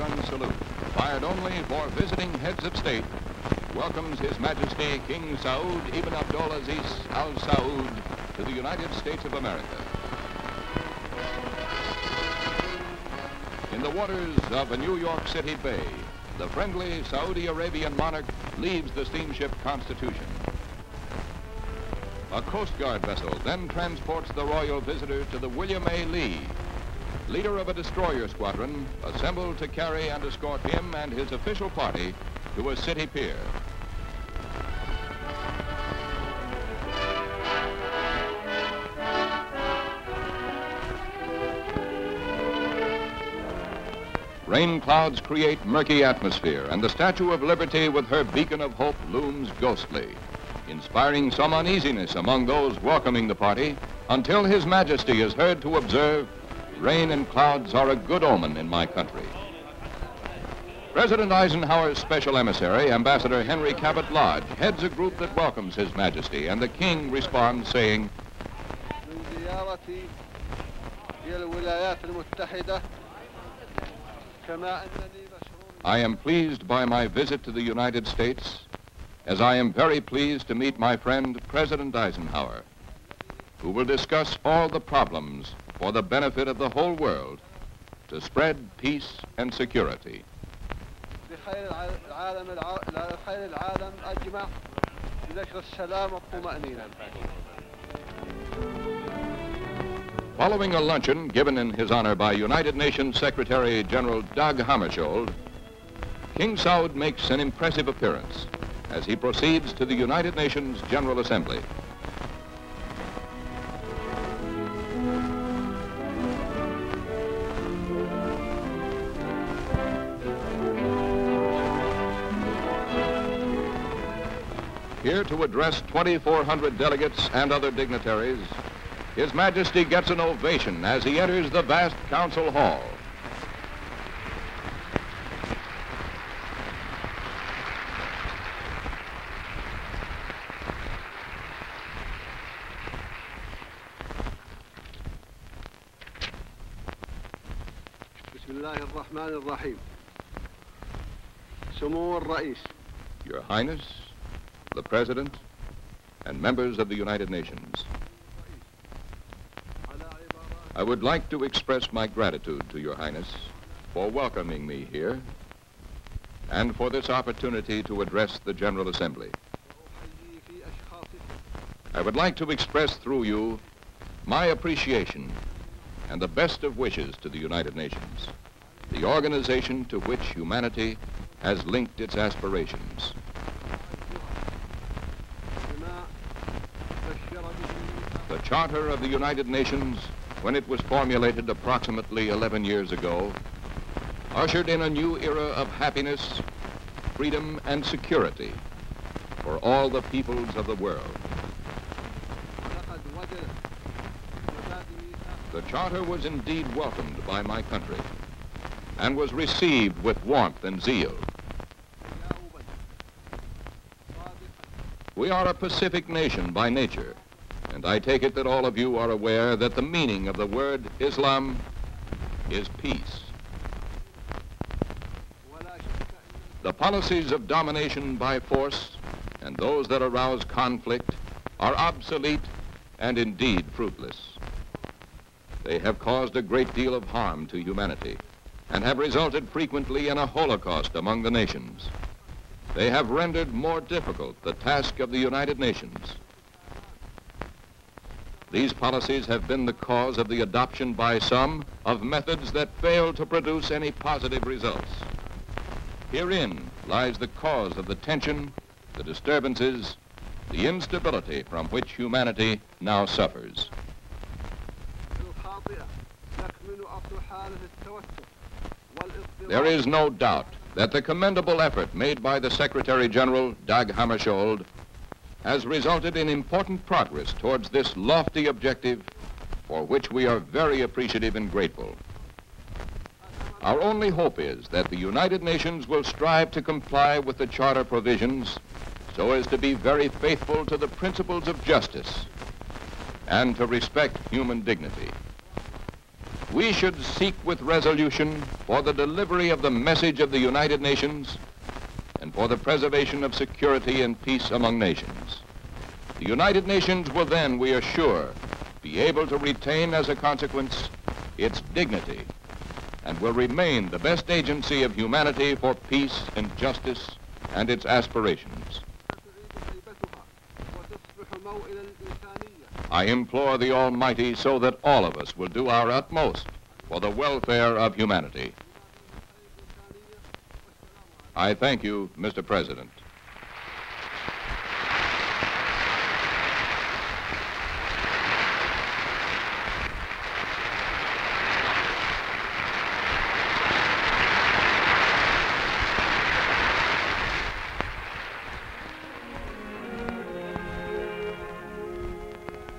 gun salute, fired only for visiting heads of state, welcomes His Majesty King Saud Ibn Abdulaziz Al Saud to the United States of America. In the waters of a New York City bay, the friendly Saudi Arabian monarch leaves the steamship Constitution. A Coast Guard vessel then transports the royal visitor to the William A. Lee, leader of a destroyer squadron assembled to carry and escort him and his official party to a city pier. Rain clouds create murky atmosphere, and the Statue of Liberty with her beacon of hope looms ghostly, inspiring some uneasiness among those welcoming the party until His Majesty is heard to observe, "Rain and clouds are a good omen in my country." President Eisenhower's special emissary, Ambassador Henry Cabot Lodge, heads a group that welcomes His Majesty, and the King responds saying, زيارة إلى الولايات المتحدة كما أنني مشغول. I am pleased by my visit to the United States, as I am very pleased to meet my friend President Eisenhower, who will discuss all the problems for the benefit of the whole world to spread peace and security. بخير العالم أجمع لنشر السلام والطمأنينة. Following a luncheon given in his honor by United Nations Secretary General Dag Hammarskjöld, King Saud makes an impressive appearance as he proceeds to the United Nations General Assembly. Here to address 2,400 delegates and other dignitaries, His Majesty gets an ovation as he enters the vast council hall. بسم الله الرحمن الرحيم. سمو الرئيس. Your Highness, the President, and members of the United Nations. I would like to express my gratitude to Your Highness for welcoming me here and for this opportunity to address the General Assembly. I would like to express through you my appreciation and the best of wishes to the United Nations, the organization to which humanity has linked its aspirations. The Charter of the United Nations, when it was formulated approximately 11 years ago, ushered in a new era of happiness, freedom, and security for all the peoples of the world. The Charter was indeed welcomed by my country and was received with warmth and zeal. We are a Pacific nation by nature, and I take it that all of you are aware that the meaning of the word Islam is peace. The policies of domination by force and those that arouse conflict are obsolete and indeed fruitless. They have caused a great deal of harm to humanity and have resulted frequently in a holocaust among the nations. They have rendered more difficult the task of the United Nations. These policies have been the cause of the adoption by some of methods that fail to produce any positive results. Herein lies the cause of the tension, the disturbances, the instability from which humanity now suffers. There is no doubt that the commendable effort made by the Secretary General, Dag Hammarskjöld, has resulted in important progress towards this lofty objective for which we are very appreciative and grateful. Our only hope is that the United Nations will strive to comply with the Charter provisions so as to be very faithful to the principles of justice and to respect human dignity. we should seek with resolution for the delivery of the message of the United Nations and for the preservation of security and peace among nations. The United Nations will then, we are sure, be able to retain as a consequence its dignity and will remain the best agency of humanity for peace and justice and its aspirations. I implore the Almighty so that all of us will do our utmost for the welfare of humanity. I thank you, Mr. President.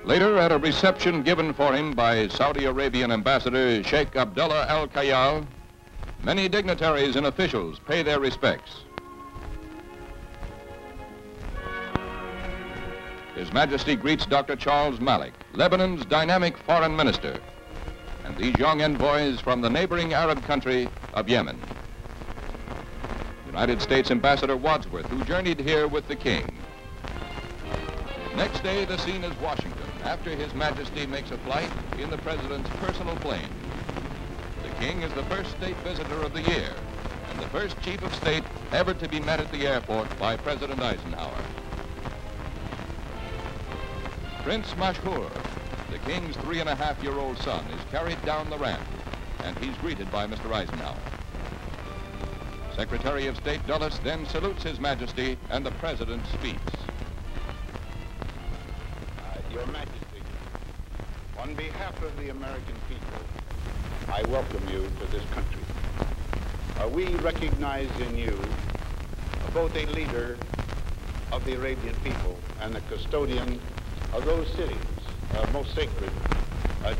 Later, at a reception given for him by Saudi Arabian Ambassador Sheikh Abdullah Al Kayal, many dignitaries and officials pay their respects. His Majesty greets Dr. Charles Malik, Lebanon's dynamic foreign minister, and these young envoys from the neighboring Arab country of Yemen. United States Ambassador Wadsworth, who journeyed here with the King. Next day, the scene is Washington, after His Majesty makes a flight in the President's personal plane. The King is the first state visitor of the year, and the first chief of state ever to be met at the airport by President Eisenhower. Prince Mashhur, the King's 3.5-year-old son, is carried down the ramp, and he's greeted by Mr. Eisenhower. Secretary of State Dulles then salutes His Majesty, and the President speaks. Your Majesty, on behalf of the American people, I welcome you to this country. We recognize in you both a leader of the Arabian people and the custodian of those cities most sacred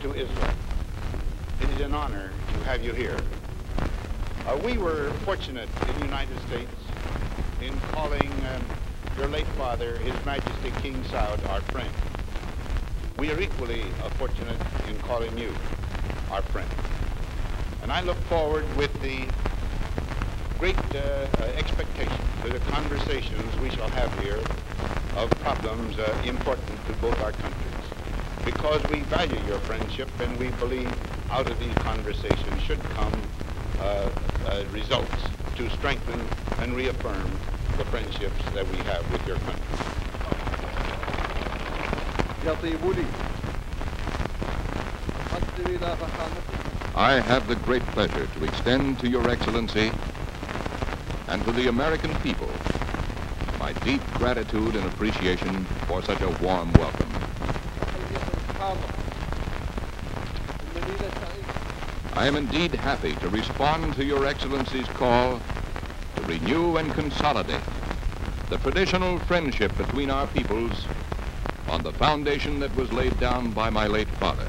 to Islam. It is an honor to have you here. We were fortunate in the United States in calling your late father, His Majesty King Saud, our friend. We are equally fortunate in calling you our friend. And I look forward with the great expectation to the conversations we shall have here of problems important to both our countries, because we value your friendship and we believe out of these conversations should come results to strengthen and reaffirm the friendships that we have with your country. I have the great pleasure to extend to Your Excellency and to the American people my deep gratitude and appreciation for such a warm welcome. I am indeed happy to respond to Your Excellency's call to renew and consolidate the traditional friendship between our peoples on the foundation that was laid down by my late father.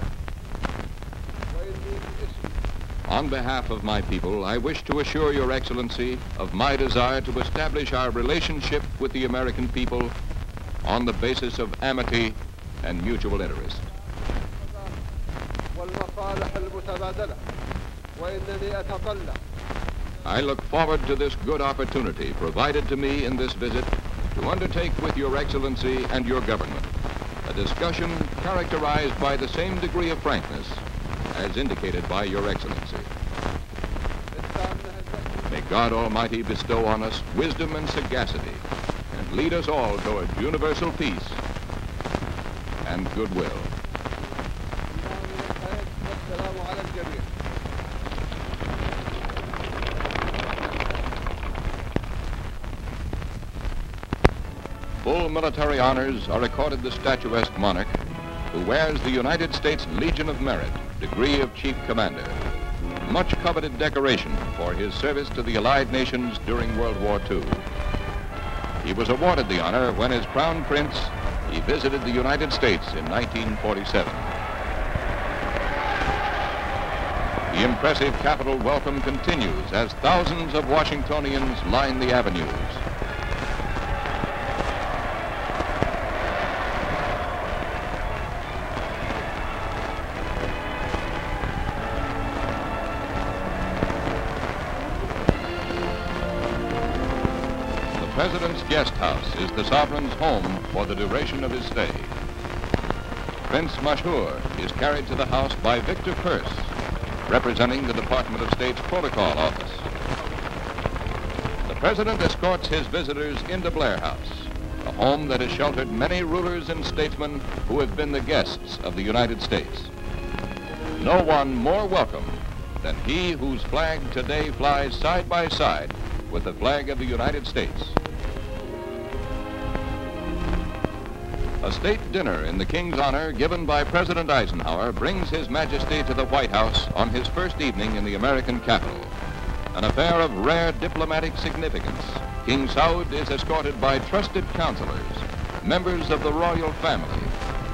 On behalf of my people, I wish to assure Your Excellency of my desire to establish our relationship with the American people on the basis of amity and mutual interest. I look forward to this good opportunity provided to me in this visit to undertake with Your Excellency and your government a discussion characterized by the same degree of frankness as indicated by Your Excellency. May God Almighty bestow on us wisdom and sagacity and lead us all towards universal peace and goodwill. Full military honors are accorded the statuesque monarch who wears the United States Legion of Merit, degree of Chief Commander, much coveted decoration for his service to the Allied nations during World War II. He was awarded the honor when as Crown Prince he visited the United States in 1947. The impressive Capitol welcome continues as thousands of Washingtonians line the avenues. President's guest house is the sovereign's home for the duration of his stay. Prince Mashur is carried to the house by Victor Purse, representing the Department of State's Protocol Office. The President escorts his visitors into Blair House, a home that has sheltered many rulers and statesmen who have been the guests of the United States. No one more welcome than he whose flag today flies side by side with the flag of the United States. A state dinner in the King's honor given by President Eisenhower brings His Majesty to the White House on his first evening in the American capital. An affair of rare diplomatic significance, King Saud is escorted by trusted counselors, members of the royal family,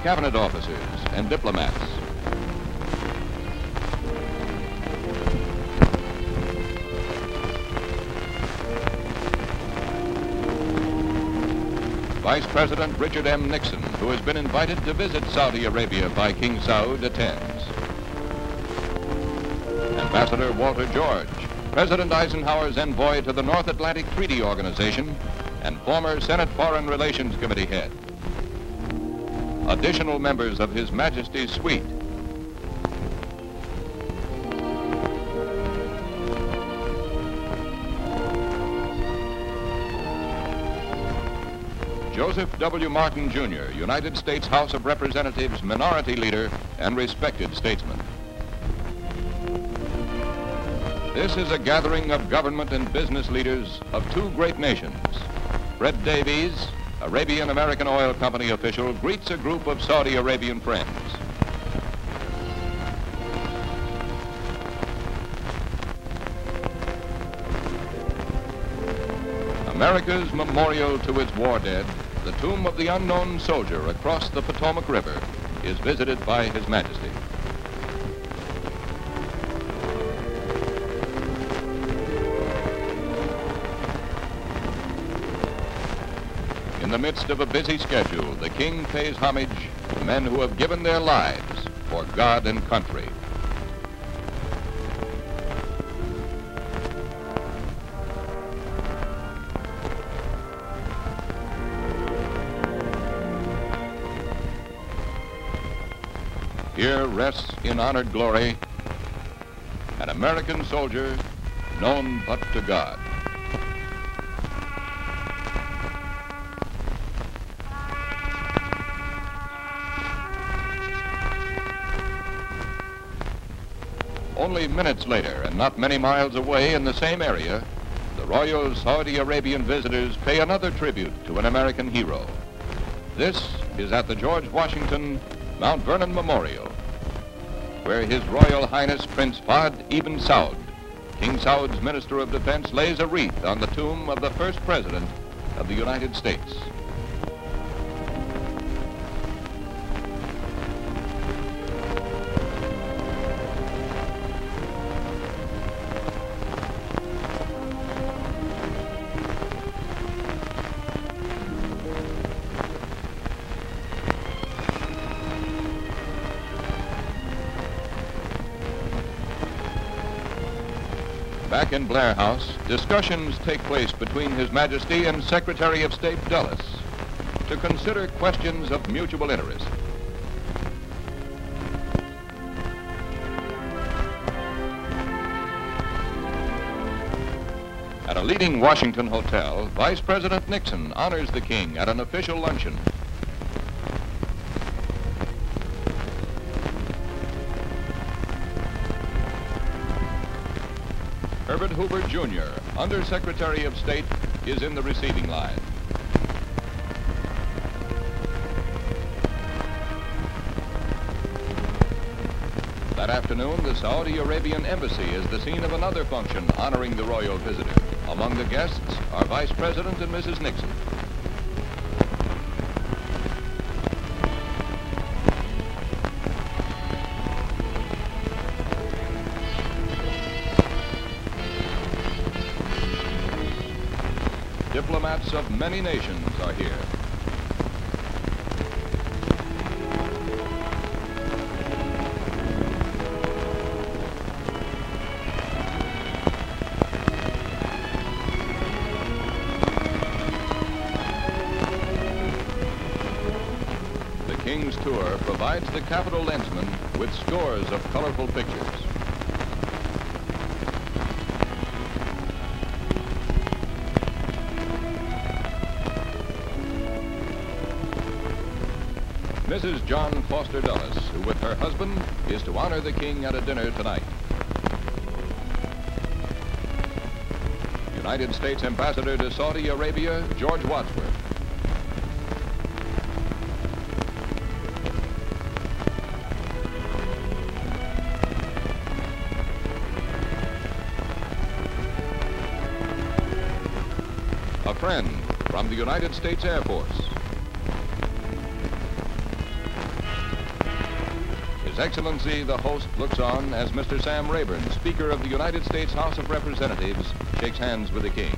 cabinet officers, and diplomats. Vice President Richard M. Nixon, who has been invited to visit Saudi Arabia by King Saud, attends. Ambassador Walter George, President Eisenhower's envoy to the North Atlantic Treaty Organization and former Senate Foreign Relations Committee head. Additional members of His Majesty's suite. Joseph W. Martin, Jr., United States House of Representatives Minority Leader and respected statesman. This is a gathering of government and business leaders of two great nations. Fred Davies, Arabian American Oil Company official, greets a group of Saudi Arabian friends. America's memorial to its war dead, the tomb of the unknown soldier across the Potomac River, is visited by His Majesty. In the midst of a busy schedule, the King pays homage to men who have given their lives for God and country. Here rests in honored glory an American soldier known but to God. Only minutes later, and not many miles away in the same area, the Royal Saudi Arabian visitors pay another tribute to an American hero. This is at the George Washington Mount Vernon Memorial, where His Royal Highness Prince Fahd Ibn Saud, King Saud's Minister of Defense, lays a wreath on the tomb of the first President of the United States. Back in Blair House, discussions take place between His Majesty and Secretary of State Dulles to consider questions of mutual interest. At a leading Washington hotel, Vice President Nixon honors the King at an official luncheon. Herbert Hoover, Jr., Undersecretary of State, is in the receiving line. That afternoon, the Saudi Arabian Embassy is the scene of another function honoring the royal visitor. Among the guests are Vice President and Mrs. Nixon. Diplomats of many nations are here. King's tour provides the Capitol lensman with scores of colorful pictures. Mrs. John Foster Dulles, who with her husband is to honor the King at a dinner tonight. United States Ambassador to Saudi Arabia, George Wadsworth. A friend from the United States Air Force. His Excellency, the host, looks on as Mr. Sam Rayburn, Speaker of the United States House of Representatives, shakes hands with the King.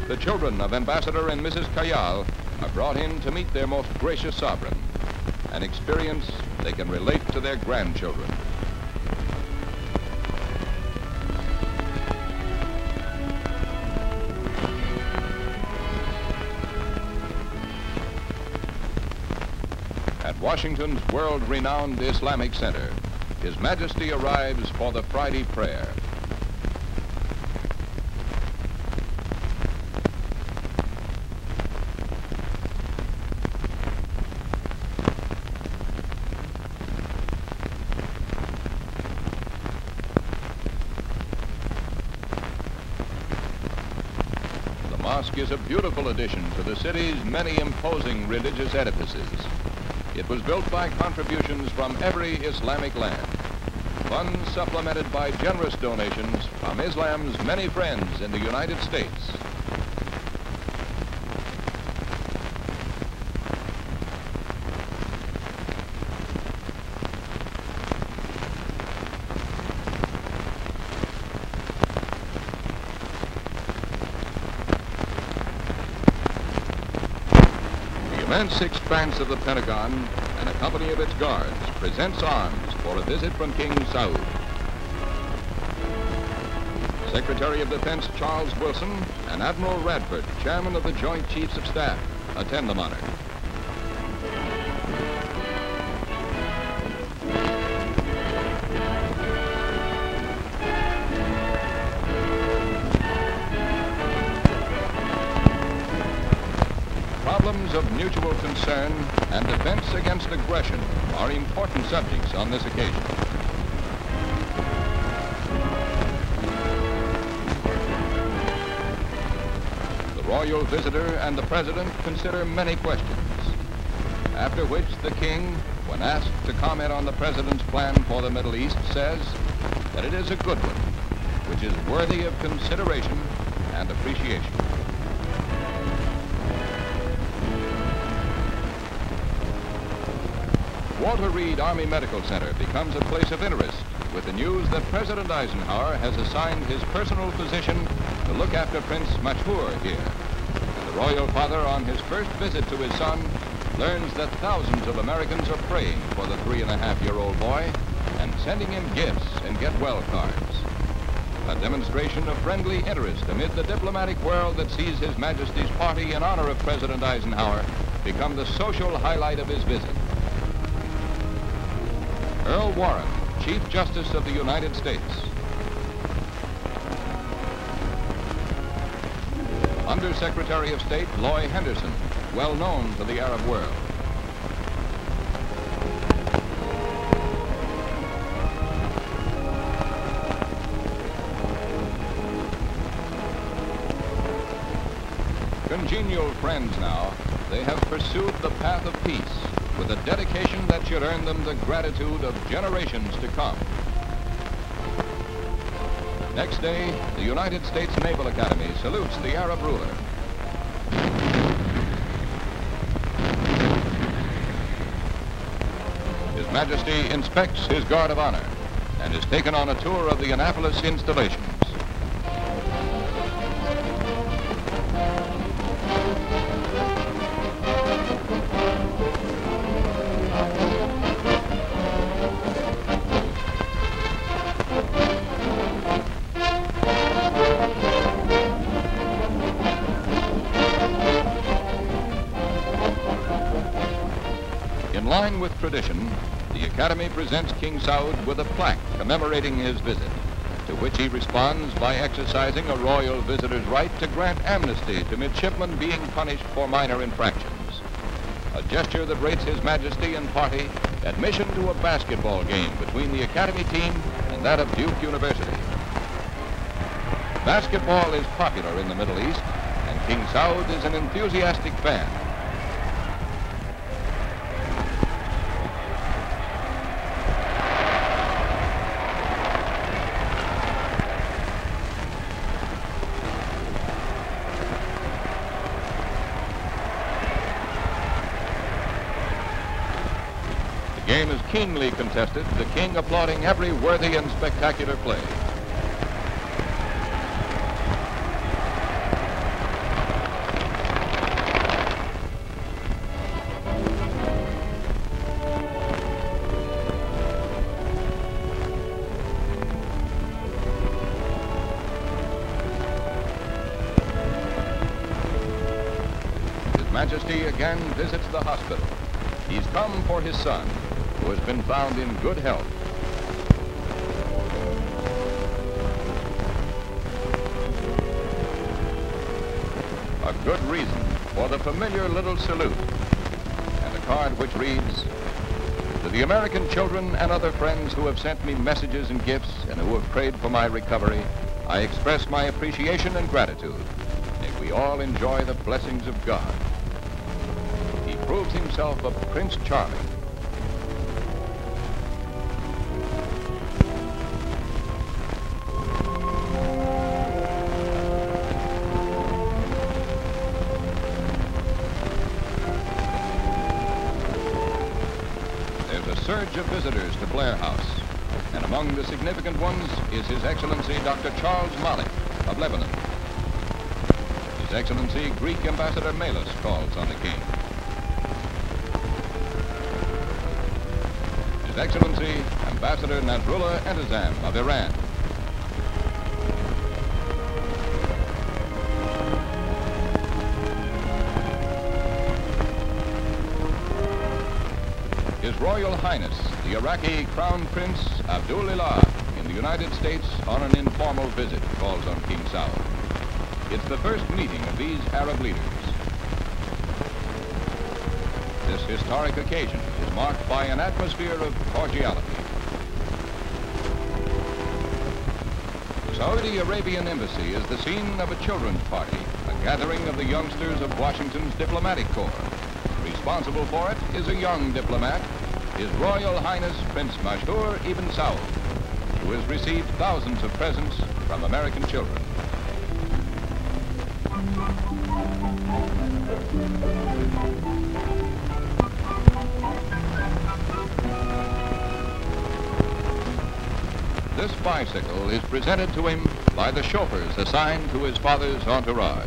The children of Ambassador and Mrs. Kayal are brought in to meet their most gracious sovereign, an experience they can relate to their grandchildren. At Washington's world-renowned Islamic Center, His Majesty arrives for the Friday prayer. The mosque is a beautiful addition to the city's many imposing religious edifices. It was built by contributions from every Islamic land, funds supplemented by generous donations from Islam's many friends in the United States. The immense expanse of the Pentagon and a company of its guards presents arms for a visit from King Saud. Secretary of Defense Charles Wilson and Admiral Radford, Chairman of the Joint Chiefs of Staff, attend the monarch. Problems of mutual concern and defense against aggression are important subjects on this occasion. The royal visitor and the president consider many questions, after which the king, when asked to comment on the president's plan for the Middle East, says that it is a good one, which is worthy of consideration and appreciation. Walter Reed Army Medical Center becomes a place of interest with the news that President Eisenhower has assigned his personal physician to look after Prince Mashur here. And the royal father, on his first visit to his son, learns that thousands of Americans are praying for the 3.5-year-old boy and sending him gifts and get-well cards. A demonstration of friendly interest amid the diplomatic world that sees His Majesty's party in honor of President Eisenhower become the social highlight of his visit. Earl Warren, Chief Justice of the United States. Undersecretary of State Loy Henderson, well known to the Arab world. Congenial friends now, they have pursued the path of peace with a dedication that should earn them the gratitude of generations to come. Next day, the United States Naval Academy salutes the Arab ruler. His Majesty inspects his guard of honor and is taken on a tour of the Annapolis installations. line with tradition, the Academy presents King Saud with a plaque commemorating his visit, to which he responds by exercising a royal visitor's right to grant amnesty to midshipmen being punished for minor infractions. A gesture that rates His Majesty and party admission to a basketball game between the Academy team and that of Duke University. Basketball is popular in the Middle East, and King Saud is an enthusiastic fan. The game is keenly contested, the king applauding every worthy and spectacular play. His Majesty again visits the hospital. He's come for his son, who has been found in good health. A good reason for the familiar little salute, and a card which reads, "To the American children and other friends who have sent me messages and gifts and who have prayed for my recovery, I express my appreciation and gratitude. May we all enjoy the blessings of God." He proves himself a Prince Charming. There's a surge of visitors to Blair House, and among the significant ones is His Excellency Dr. Charles Malik of Lebanon. His Excellency Greek Ambassador Melis calls on the king. His Excellency Ambassador Nasrullah Entezam of Iran. His Royal Highness, the Iraqi Crown Prince Abdullah in the United States on an informal visit, calls on King Saud. It's the first meeting of these Arab leaders. This historic occasion is marked by an atmosphere of cordiality. The Saudi Arabian Embassy is the scene of a children's party, a gathering of the youngsters of Washington's diplomatic corps. Responsible for it is a young diplomat, His Royal Highness Prince Mashhur Ibn Saud, who has received thousands of presents from American children. This bicycle is presented to him by the chauffeurs assigned to his father's entourage.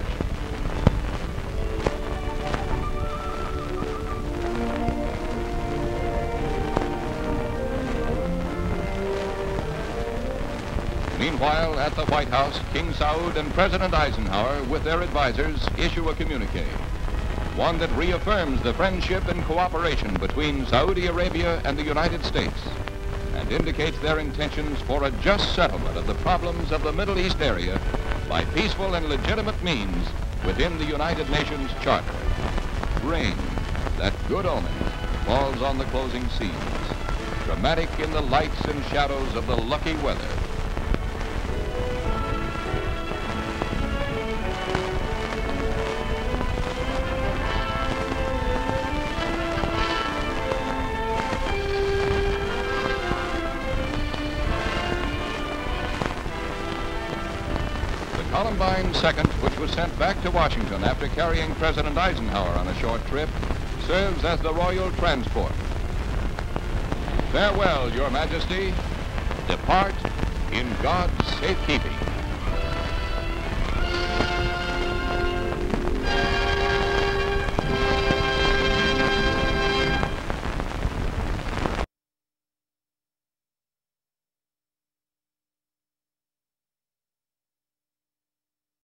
Meanwhile, at the White House, King Saud and President Eisenhower, with their advisors, issue a communique, one that reaffirms the friendship and cooperation between Saudi Arabia and the United States, and indicates their intentions for a just settlement of the problems of the Middle East area by peaceful and legitimate means within the United Nations Charter. Rain, that good omen, falls on the closing scenes, dramatic in the lights and shadows of the lucky weather. Columbine II, which was sent back to Washington after carrying President Eisenhower on a short trip, serves as the royal transport. Farewell, Your Majesty. Depart in God's safekeeping.